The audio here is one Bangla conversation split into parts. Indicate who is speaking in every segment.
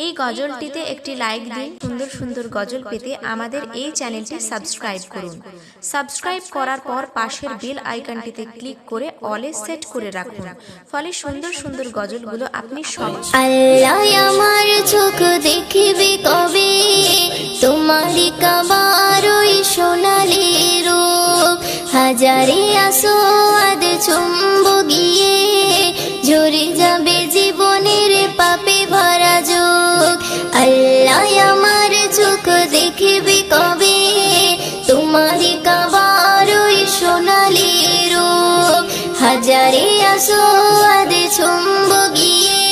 Speaker 1: এই গজলটিতে একটি লাইক দিন। সুন্দর সুন্দর গজল পেতে আমাদের এই চ্যানেলটি সাবস্ক্রাইব করুন। সাবস্ক্রাইব করার পর পাশের বেল আইকনটিতে ক্লিক করে অলে সেট করে রাখুন, ফলে সুন্দর সুন্দর গজলগুলো আপনি সব।
Speaker 2: আল্লাহ আমার চোখ দেখিবে কবে তোমারি কাবার ওই সোনালি রূপ, হাজারে আসোয়াদ চুম্বু গিয়ে ঝরে যাবে জীবনের পাপে ভরা যুগ। আল্লাহ আমার চোখ দেখিবে কবে তোমারি কাবার ওই সোনালি রূপ, হাজারে আসোয়াদ চুম্বু গিয়ে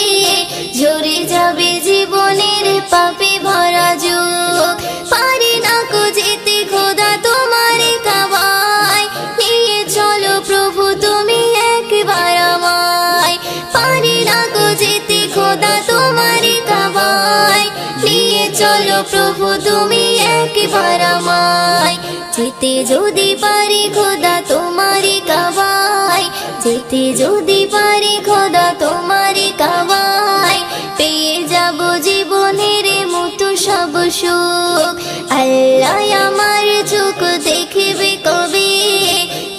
Speaker 2: ঝরে যাবে জীবনের পাপে ভরা যুগ। পারি না কো যেতে খোদা তোমার কাবায়, নিয়ে চলো প্রভু তুমি একবার আমায়। পারি না কো যেতে খোদা তোমার কাবায়, নিয়ে চলো প্রভু তুমি একবার আমায়। যেতে যদি পারি খোদা তোমার কাবায়, যেতে যদি পারি খোদা তোমার কাবায়, পেয়ে যাব জীবনের মতো সব সুখ। আল্লাহ আমার চোখ দেখবে কবে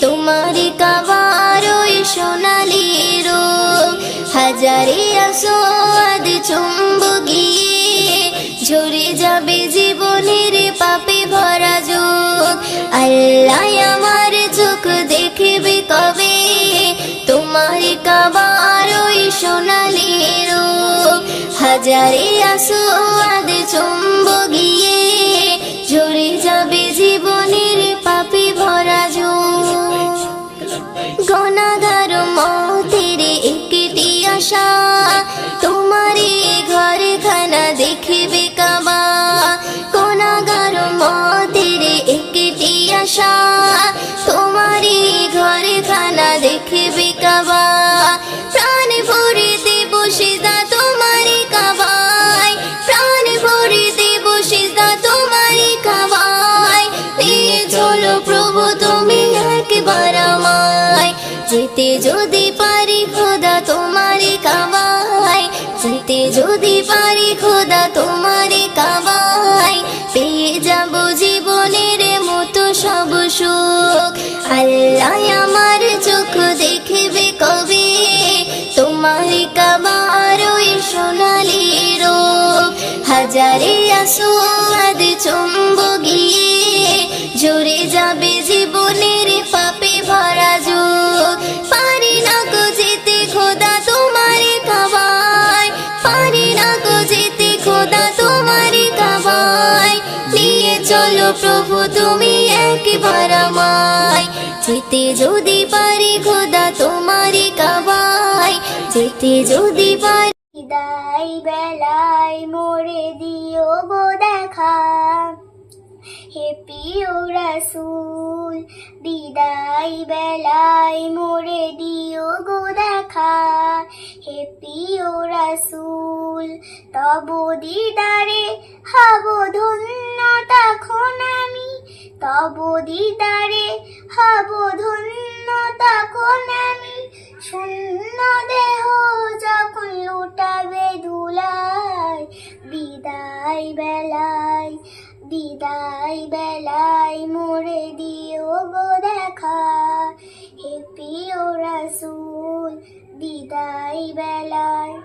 Speaker 2: তোমার কাবার ওই সোনালি রূপ, হাজারে আসোয়াদ চুম্বু গিয়ে ঝরে যাবে জীবনের পাপে ভরা যুগ। আল্লাহ আমার চোখ দেখবে কবে তোমার কাবার ওই সোনালি রূপ, হাজারে আসোয়াদ চুম্বু গিয়ে ঝরে যাবে জীবনের পাপে ভরা যুগ। গুনাহগার মতের একটি আশা তোমারে ঘরে খানা দেখবে কাবা, গুনাহগার মতের একটি আশা তোমারে ঘরে খানা দেখবে কাবা। প্রাণ ভরে দেব সিজদা তোমার কাবায়, প্রাণ ভরে দেব সিজদা তোমার কাবায়, নিয়ে চলো প্রভু তুমি একবার আমায়। যেতে যদি পারি খোদা তোমার কাবায়, যেতে যদি পারি খোদা তোমার কাবায়, পেয়ে যাব জীবনের মতো সব সুখ। আল্লাহ আমার চোখ দেখবে কবে তোমার কাবার ওই সোনালি রূপ, হাজারে আসোয়াদ চুম্বু গিয়ে ঝরে যাবে জীবনের পাপে ভরা যুগ। পারি না কো যেতে খোদা তোমার কাবায়, পারি না কো যেতে খোদা তোমার কাবায়, নিয়ে চলো প্রভু তুমি একবার আমায়। যেতে যদি পারি খোদা তোমার কাবায়, যেতে যদি পারি। বিদায় বেলায় মোরে দিও গো দেখা, হে প্রিয় রাসূল বিদায় বেলায় মোরে দিও গো দেখা, হে প্রিয় রাসূল তব দিদারে হব ধন্য তখন আমি, তব দিদারে হব ধন্য তখন আমি। শূন্য দেহ যখন লুটাবে ধুলায়, বিদায় বেলায় বিদায় বেলায় মোরে দিও গো দেখা, হে প্রিয় রাসূল বিদায় বেলায়।